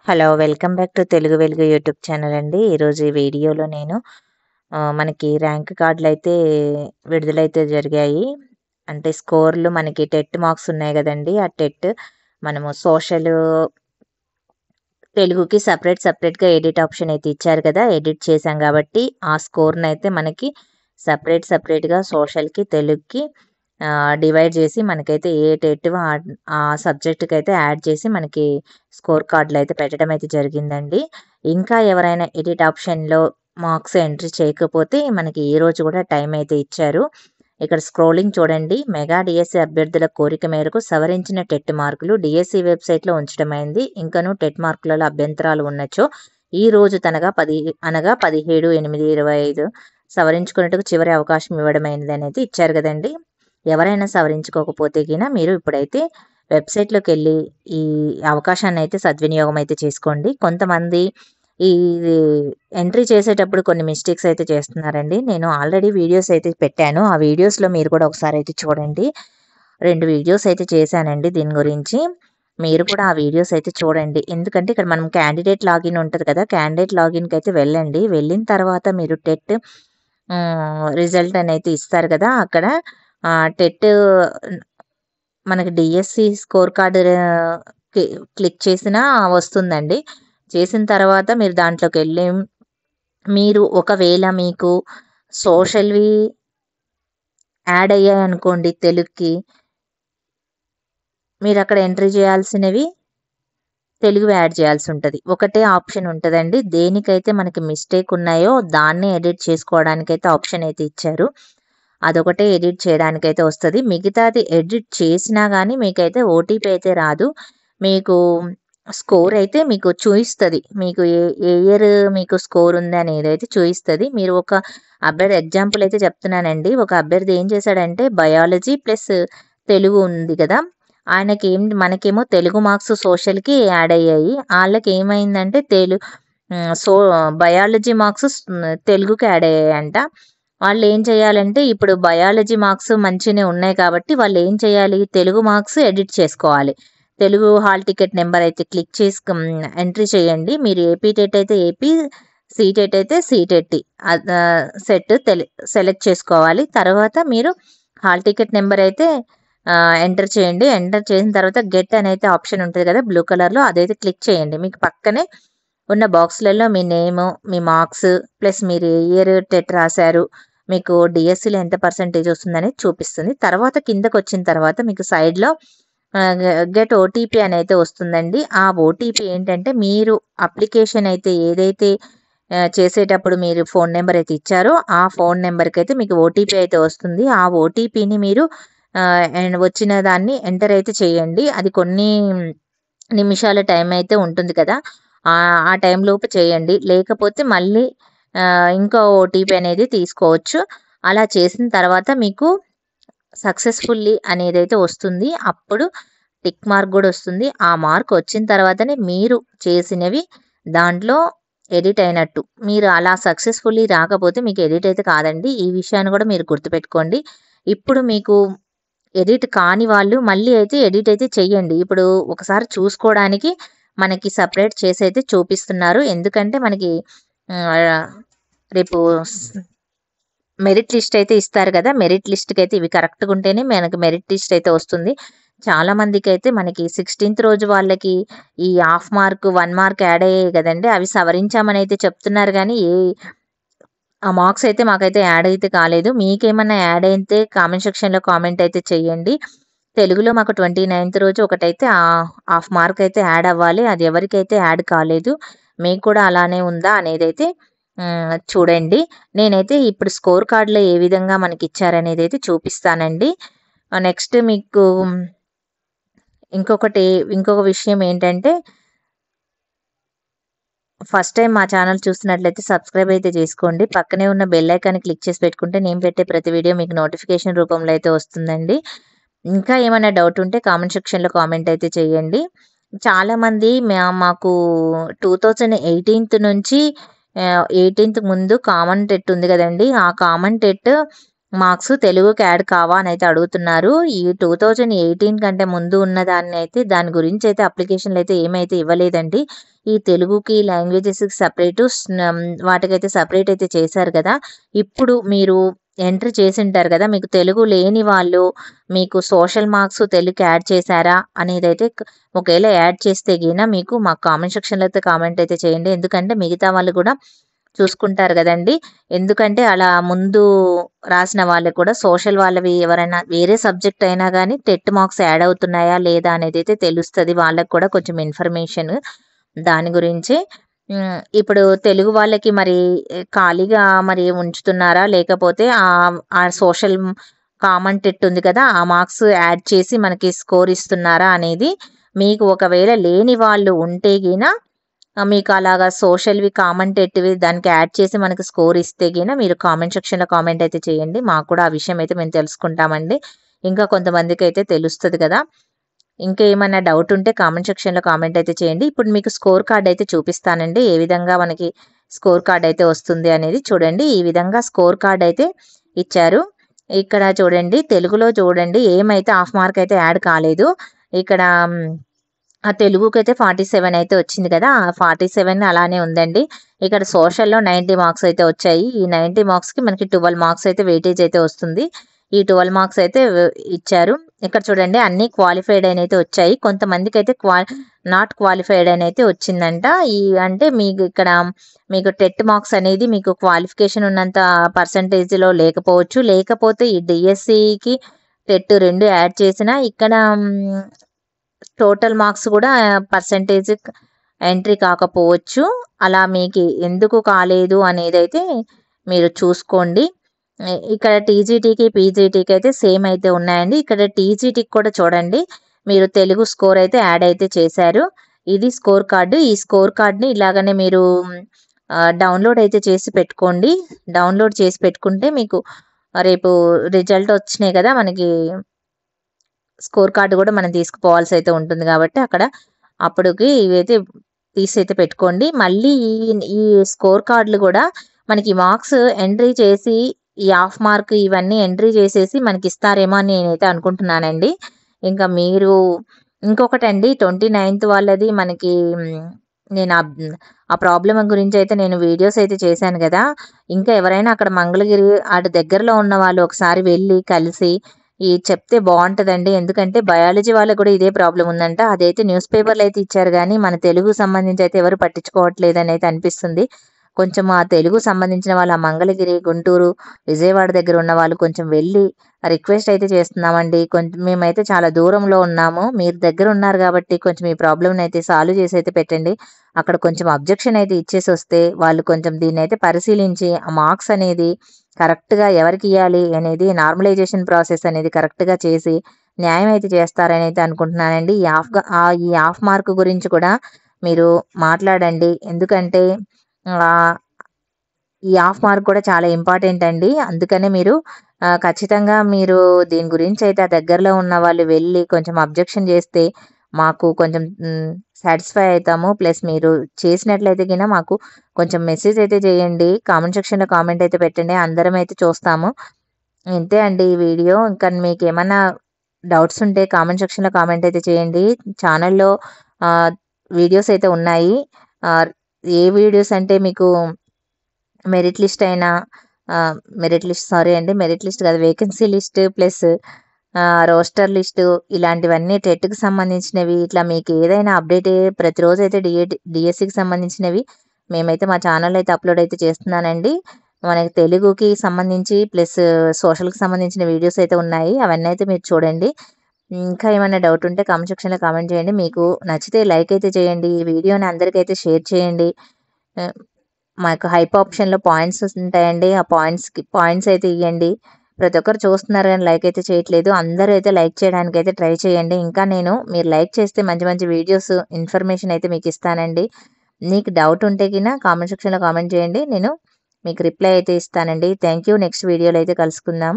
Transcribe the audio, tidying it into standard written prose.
Hello! Welcome back to Telugu వెలుగు YouTube channel అండి. ఈరోజు ఈ వీడియోలో నేను మనకి ర్యాంక్ కార్డులైతే విడుదలైతే జరిగాయి. అంటే స్కోర్‌లు మనకి టెట్ మార్క్స్ ఉన్నాయి గదండీ! ఆ టెట్ మనము సోషలు, తెలుగుకి సెపరేట్‌గా ఎడిట్ ఆప్షన్ అయితే ఇచ్చారు కదా! ఎడిట్ చేశాం గాబట్టి, ఆ స్కోర్‌నైతే మనకి సెపరేట్‌గా సోషల్‌కి, తెలుగుకి డివైడ్ చేసి మనకైతే ఏ టెట్‌వో ఆ సబ్జెక్ట్‌కైతే యాడ్ చేసి మనకి స్కోర్ కార్డులైతే పెట్టడం అయితే జరిగిందండి. ఇంకా ఎవరైనా ఎడిట్ ఆప్షన్‌లో మార్క్స్ ఎంట్రీ చేయకపోతే మనకి ఈరోజు కూడా టైం అయితే ఇచ్చారు. ఇక్కడ స్క్రోలింగ్ చూడండి. మెగా డీఎస్సీ అభ్యర్థుల కోరిక మేరకు సవరించిన టెట్ మార్కులు డీఎస్సీ వెబ్‌సైట్‌లో ఉంచడమైంది. ఇంకనూ టెట్ మార్కులలో అభ్యంతరాలు ఉన్నచో ఈ రోజు అనగా 17/8/25 సవరించుకునేందుకు చివరి అవకాశం ఇవ్వడమైనదనైతే ఇచ్చారు గదండీ! ఎవరైనా సవరించుకోకపోతే మీరు ఇప్పుడైతే వెబ్‌సైట్‌లోకెళ్ళి ఈ అవకాశాన్నయితే సద్వినియోగం అయితే చేసుకోండి. కొంతమంది ఈ ఎంట్రీ చేసేటప్పుడు కొన్ని మిస్టేక్స్ అయితే చేస్తున్నారండి. నేను ఆల్రెడీ వీడియోస్ అయితే పెట్టాను. ఆ వీడియోస్‌లో మీరు కూడా ఒకసారైతే చూడండి. 2 వీడియోస్ అయితే చేశానండి దీని గురించి. మీరు కూడా ఆ వీడియోస్ అయితే చూడండి. ఎందుకంటే ఇక్కడ మనం క్యాండిడేట్ లాగిన్ ఉంటది కదా! క్యాండిడేట్ లాగిన్‌కైతే వెళ్ళండి. వెళ్ళిన తర్వాత మీరు టెట్ రిజల్ట్ అనైతే ఇస్తారు కదా! అక్కడ టెట్ మనకి డీఎస్సీ స్కోర్ కార్డ్ క్లిక్ చేసినా వస్తుందండి. చేసిన తర్వాత మీరు దాంట్లోకెళ్ళి మీరు ఒకవేళ మీకు సోషల్‌వి యాడ్ అయ్యాయనుకోండి తెలుగుకి, మీరక్కడ ఎంట్రీ చేయాల్సినవి తెలుగువి యాడ్ చేయాల్సుంటది. ఒకటే ఆప్షన్ ఉంటదండి. దేనికైతే మనకి మిస్టేక్ ఉన్నాయో దాన్నే ఎడిట్ చేసుకోవడానికైతే ఆప్షన్ అయితే ఇచ్చారు. అదొకటే ఎడిట్ చేయడానికైతే వస్తది. మిగతాది ఎడిట్ చేసినా గానీ మీకైతే ఓటీపీ అయితే రాదు. మీకు స్కోర్ అయితే మీకు చూయిస్తది. మీకు ఏ ఇయర్ మీకు స్కోర్ ఉందనేదైతే చూయిస్తది. మీరు ఒక అభ్యర్థి ఎగ్జాంపుల్ అయితే చెప్తున్నానండి. ఒక అభ్యర్థి ఏం చేశాడంటే బయాలజీ ప్లస్ తెలుగు ఉంది గదా! మనకేమో తెలుగు మార్క్స్ సోషల్‌కి యాడ్ అయ్యాయి. ఆళ్ళకేమైందంటే బయాలజీ మార్క్స్ తెలుగుకి యాడ్ అయ్యాయంట. వాళ్ళేం చేయాలంటే ఇప్పుడు బయాలజీ మార్క్స్ మంచిగనే ఉన్నాయి కాబట్టి వాళ్ళేం చేయాలి? తెలుగు మార్క్స్ ఎడిట్ చేసుకోవాలి. తెలుగు హాల్ టికెట్ నంబర్ అయితే క్లిక్ చేసి ఎంట్రీ చేయండి. మీరు ఏపీ టెట్ అయితే ఏపీ, సీటెట్ అయితే సీటెట్ సెలెక్ట్ చేసుకోవాలి. తర్వాత మీరు హాల్ టికెట్ నంబర్ అయితే ఎంటర్ చేయండి. ఎంటర్ చేసిన తర్వాత గెట్ అనైతే ఆప్షన్ ఉంటది కదా! బ్లూ కలర్‌లో అదైతే క్లిక్ చేయండి. మీకు పక్కనే ఉన్న బాక్స్‌లలో మీ నేము, మీ మార్క్స్ ప్లస్ మీరు ఏ ఇయర్ టెట్ రాసారు, మీకు డీఎస్సీలో ఎంత పర్సెంటేజ్ వస్తుందనేది చూపిస్తుంది. తర్వాత కిందకొచ్చిన తర్వాత మీకు సైడ్‌లో గెట్ ఓటీపీ అనైతే వస్తుందండి. ఆ ఓటీపీ ఏంటంటే మీరు అప్లికేషన్ అయితే ఏదైతే చేసేటప్పుడు మీరు ఫోన్ నంబర్ అయితే ఇచ్చారో ఆ ఫోన్ నంబర్‌కైతే మీకు ఓటీపీ అయితే వస్తుంది. ఆ ఓటీపీని మీరు అండ్ వచ్చిన దాన్ని ఎంటర్ అయితే చేయండి. అది కొన్ని నిమిషాల టైం అయితే ఉంటుంది కదా! ఆ టైంలోపు చేయండి. లేకపోతే మళ్ళీ ఇంకో ఓటీపీ అనేది తీసుకోవచ్చు. అలా చేసిన తర్వాత మీకు సక్సెస్‌ఫుల్లీ అనేదైతే వస్తుంది. అప్పుడు టిక్ మార్క్ గూడా వస్తుంది. ఆ మార్క్ వచ్చిన తర్వాతనే మీరు చేసినవి దాంట్లో ఎడిట్ అయినట్టు. మీరు అలా సక్సెస్‌ఫుల్లీ రాకపోతే మీకు ఎడిట్ అయితే కాదండి. ఈ విషయాన్ని గూడా మీరు గుర్తుపెట్టుకోండి. ఇప్పుడు మీకు ఎడిట్ కాని వాళ్ళు మళ్ళీ అయితే ఎడిట్ అయితే చెయ్యండి. ఇప్పుడు ఒకసారి చూసుకోవడానికి మనకి సెపరేట్ చేసైతే చూపిస్తున్నారు. ఎందుకంటే మనకి ఆహ్, రేపు మెరిట్ లిస్ట్ అయితే ఇస్తారు కదా! మెరిట్ లిస్ట్‌కైతే ఇవి కరెక్ట్‌గా ఉంటేనే మనకి మెరిట్ లిస్ట్ అయితే వస్తుంది. చాలా మందికైతే మనకి 16థ్ రోజు వాళ్ళకి ఈ హాఫ్ మార్క్, 1 మార్క్ యాడ్ అయ్యాయి కదండీ! అవి సవరించామని అయితే చెప్తున్నారు గానీ, ఆ మార్క్స్ అయితే మాకైతే యాడ్ అయితే కాలేదు. మీకేమన్నా యాడ్ అయితే కామెంట్ సెక్షన్‌లో కామెంట్ అయితే చేయండి. తెలుగులో మాకు 29థ్ రోజు ఒకటైతే హాఫ్ మార్క్ అయితే యాడ్ అవ్వాలి. అది ఎవరికైతే యాడ్ కాలేదు. మీకు కూడా అలానే ఉందా అనేదైతే చూడండి. నేనైతే ఇప్పుడు స్కోర్ కార్డ్‌లో ఏ విధంగా మనకిచ్చారనేదైతే చూపిస్తానండి. నెక్స్ట్ మీకు ఇంకొక విషయం ఏంటంటే ఫస్ట్ టైం మా ఛానల్ చూస్తున్నట్లయితే సబ్స్క్రైబ్ అయితే చేసుకోండి. పక్కనే ఉన్న బెల్ ఐకాన్ని క్లిక్ చేసి పెట్టుకుంటే నేను పెట్టే ప్రతి వీడియో మీకు నోటిఫికేషన్ రూపంలో అయితే వస్తుందండి. ఇంకా ఏమైనా డౌట్ ఉంటే కామెంట్ సెక్షన్‌లో కామెంట్ అయితే చేయండి. చాలామంది మాకు 2018 నుంచి 18థ్ ముందు కామన్ టెట్ ఉంది గదండీ! ఆ కామన్ టెట్ మార్క్స్ తెలుగుకి యాడ్ కావా అని అయితే అడుగుతున్నారు. ఈ 2018 కంటే ముందు ఉన్న దాని గురించి అయితే అప్లికేషన్లు అయితే ఏమైతే ఇవ్వలేదండి. ఈ తెలుగుకి లాంగ్వేజెస్కి సపరేటు వాటికైతే సపరేట్ అయితే చేశారు కదా. ఇప్పుడు మీరు ఎంట్రీ చేసింటారు కదా, మీకు తెలుగు లేని వాళ్ళు మీకు సోషల్ మార్క్స్ తెలుగుకి యాడ్ చేశారా అనేది అయితే ఒకవేళ యాడ్ చేస్తే గిన మీకు మా కామెంట్ సెక్షన్లో అయితే కామెంట్ అయితే చేయండి. ఎందుకంటే మిగతా వాళ్ళు కూడా చూసుకుంటారు కదండి. ఎందుకంటే అలా ముందు రాసిన వాళ్ళు కూడా సోషల్ వాళ్ళవి ఎవరైనా వేరే సబ్జెక్ట్ అయినా కానీ టెట్ మార్క్స్ యాడ్ అవుతున్నాయా లేదా అనేది అయితే తెలుస్తుంది వాళ్ళకి కూడా కొంచెం ఇన్ఫర్మేషన్ దాని గురించి. ఇప్పుడు తెలుగు వాళ్ళకి మరి ఖాళీగా మరి ఉంచుతున్నారా, లేకపోతే ఆ సోషల్ కామన్ టెట్ ఉంది కదా ఆ మార్క్స్ యాడ్ చేసి మనకి స్కోర్ ఇస్తున్నారా అనేది, మీకు ఒకవేళ లేని వాళ్ళు ఉంటే గిన మీకు అలాగా సోషల్వి కామన్ టెట్వి దానికి యాడ్ చేసి మనకి స్కోర్ ఇస్తే గిన మీరు కామెంట్ సెక్షన్లో కామెంట్ అయితే చేయండి. మాకు కూడా ఆ విషయం అయితే మేము తెలుసుకుంటామండి. ఇంకా కొంతమందికి అయితే తెలుస్తుంది కదా. ఇంకా ఏమైనా డౌట్ ఉంటే కామెంట్ సెక్షన్లో కామెంట్ అయితే చేయండి. ఇప్పుడు మీకు స్కోర్ కార్డ్ అయితే చూపిస్తానండి, ఏ విధంగా మనకి స్కోర్ కార్డ్ అయితే వస్తుంది అనేది. చూడండి, ఈ విధంగా స్కోర్ కార్డ్ అయితే ఇచ్చారు. ఇక్కడ చూడండి, తెలుగులో చూడండి ఏమైతే హాఫ్ మార్క్ అయితే యాడ్ కాలేదు. ఇక్కడ ఆ తెలుగుకి అయితే 47 అయితే వచ్చింది కదా, ఆ 47 అలానే ఉందండి. ఇక్కడ సోషల్లో 90 మార్క్స్ అయితే వచ్చాయి. ఈ 90 మార్క్స్కి మనకి 12 మార్క్స్ అయితే వెయిటేజ్ అయితే వస్తుంది. ఈ 12 మార్క్స్ అయితే ఇచ్చారు. ఇక్కడ చూడండి అన్ని క్వాలిఫైడ్ అని అయితే వచ్చాయి. కొంతమందికి అయితే నాట్ క్వాలిఫైడ్ అని అయితే వచ్చిందంట. ఈ అంటే మీకు ఇక్కడ మీకు టెట్ మార్క్స్ అనేది మీకు క్వాలిఫికేషన్ ఉన్నంత పర్సంటేజ్లో లేకపోవచ్చు, లేకపోతే ఈ డిఎస్సికి టెట్ రెండు యాడ్ చేసినా ఇక్కడ టోటల్ మార్క్స్ కూడా పర్సంటేజ్ ఎంట్రీ కాకపోవచ్చు. అలా మీకు ఎందుకు కాలేదు అనేది అయితే మీరు చూసుకోండి. ఇక్కడ టీజీటీకి పీజీటీకి అయితే సేమ్ అయితే ఉన్నాయండి. ఇక్కడ టీజీటీకి కూడా చూడండి మీరు తెలుగు స్కోర్ అయితే యాడ్ అయితే చేశారు. ఇది స్కోర్ కార్డు. ఈ స్కోర్ కార్డ్ని ఇలాగనే మీరు డౌన్లోడ్ అయితే చేసి పెట్టుకోండి. డౌన్లోడ్ చేసి పెట్టుకుంటే మీకు రేపు రిజల్ట్ వచ్చినాయి కదా మనకి స్కోర్ కార్డు కూడా మనం తీసుకుపోవాల్సి అయితే ఉంటుంది కాబట్టి అక్కడ అప్పటికి ఇవైతే తీసి అయితే పెట్టుకోండి. మళ్ళీ ఈ స్కోర్ కార్డులు కూడా మనకి మార్క్స్ ఎంట్రీ చేసి ఈ హాఫ్ మార్క్ ఇవన్నీ ఎంట్రీ చేసేసి మనకి ఇస్తారేమో అని నేనైతే అనుకుంటున్నానండి. ఇంకా మీరు ఇంకొకటండి 29th వాళ్ళది మనకి నేను ఆ ప్రాబ్లం గురించి అయితే నేను వీడియోస్ అయితే చేశాను కదా. ఇంకా ఎవరైనా అక్కడ మంగళగిరి అటు దగ్గరలో ఉన్న వాళ్ళు ఒకసారి వెళ్ళి కలిసి చెప్తే బాగుంటుందండి. ఎందుకంటే బయాలజీ వాళ్ళకు కూడా ఇదే ప్రాబ్లం ఉందంట. అదైతే న్యూస్ పేపర్లు అయితే ఇచ్చారు కానీ మన తెలుగు సంబంధించి అయితే ఎవరు పట్టించుకోవట్లేదు అని అయితే అనిపిస్తుంది. కొంచెం ఆ తెలుగు సంబంధించిన వాళ్ళు ఆ మంగళగిరి, గుంటూరు, విజయవాడ దగ్గర ఉన్న వాళ్ళు కొంచెం వెళ్ళి రిక్వెస్ట్ అయితే చేస్తున్నామండి. కొంచెం మేమైతే చాలా దూరంలో ఉన్నాము, మీరు దగ్గర ఉన్నారు కాబట్టి కొంచెం ఈ ప్రాబ్లమ్ని అయితే సాల్వ్ చేసి అయితే పెట్టండి. అక్కడ కొంచెం అబ్జెక్షన్ అయితే ఇచ్చేసి వస్తే వాళ్ళు కొంచెం దీన్ని అయితే పరిశీలించి ఆ మార్క్స్ అనేది కరెక్ట్గా ఎవరికి ఇవ్వాలి అనేది నార్మలైజేషన్ ప్రాసెస్ అనేది కరెక్ట్గా చేసి న్యాయం అయితే చేస్తారని అయితే అనుకుంటున్నానండి. ఈ హాఫ్ మార్క్ గురించి కూడా మీరు మాట్లాడండి. ఎందుకంటే ఈ హాఫ్ మార్క్ కూడా చాలా ఇంపార్టెంట్ అండి. అందుకనే మీరు ఖచ్చితంగా మీరు దీని గురించి అయితే ఆ దగ్గరలో ఉన్న వాళ్ళు వెళ్ళి కొంచెం అబ్జెక్షన్ చేస్తే మాకు కొంచెం సాటిస్ఫై అవుతాము. ప్లస్ మీరు చేసినట్లయితే కింద మాకు కొంచెం మెసేజ్ అయితే చేయండి, కామెంట్ సెక్షన్లో కామెంట్ అయితే పెట్టండి, అందరం అయితే చూస్తాము. ఇంతే అండి ఈ వీడియో. ఇంకా మీకు ఏమైనా డౌట్స్ ఉంటే కామెంట్ సెక్షన్లో కామెంట్ అయితే చేయండి. ఛానల్లో వీడియోస్ అయితే ఉన్నాయి. ఏ వీడియోస్ అంటే మీకు మెరిట్ లిస్ట్ అయినా మెరిట్ లిస్ట్ కాదు, vacancy list plus roster list ఇలాంటివన్నీ టెట్కి సంబంధించినవి, ఇట్లా మీకు ఏదైనా అప్డేట్ ప్రతిరోజు అయితే డిఎస్సికి సంబంధించినవి మేమైతే మా ఛానల్ అయితే అప్లోడ్ అయితే చేస్తున్నానండి. మనకి తెలుగుకి సంబంధించి ప్లస్ సోషల్కి సంబంధించిన వీడియోస్ అయితే ఉన్నాయి, అవన్నీ అయితే మీరు చూడండి. ఇంకా ఏమైనా డౌట్ ఉంటే కామెంట్ సెక్షన్లో కామెంట్ చేయండి. మీకు నచ్చితే లైక్ అయితే చేయండి, ఈ వీడియోని అందరికైతే షేర్ చేయండి. మాకు హైప్ ఆప్షన్లో పాయింట్స్ ఉంటాయండి, ఆ పాయింట్స్ అయితే ఇవ్వండి. ప్రతి ఒక్కరు చూస్తున్నారు కానీ లైక్ అయితే చేయట్లేదు. అందరూ అయితే లైక్ చేయడానికి అయితే ట్రై చేయండి. ఇంకా మీరు లైక్ చేస్తే మంచి మంచి వీడియోస్ ఇన్ఫర్మేషన్ అయితే మీకు ఇస్తానండి. మీకు డౌట్ ఉంటే కింద కామెంట్ సెక్షన్లో కామెంట్ చేయండి, నేను మీకు రిప్లై అయితే ఇస్తానండి. Thank you. నెక్స్ట్ వీడియోలో అయితే కలుసుకుందాం.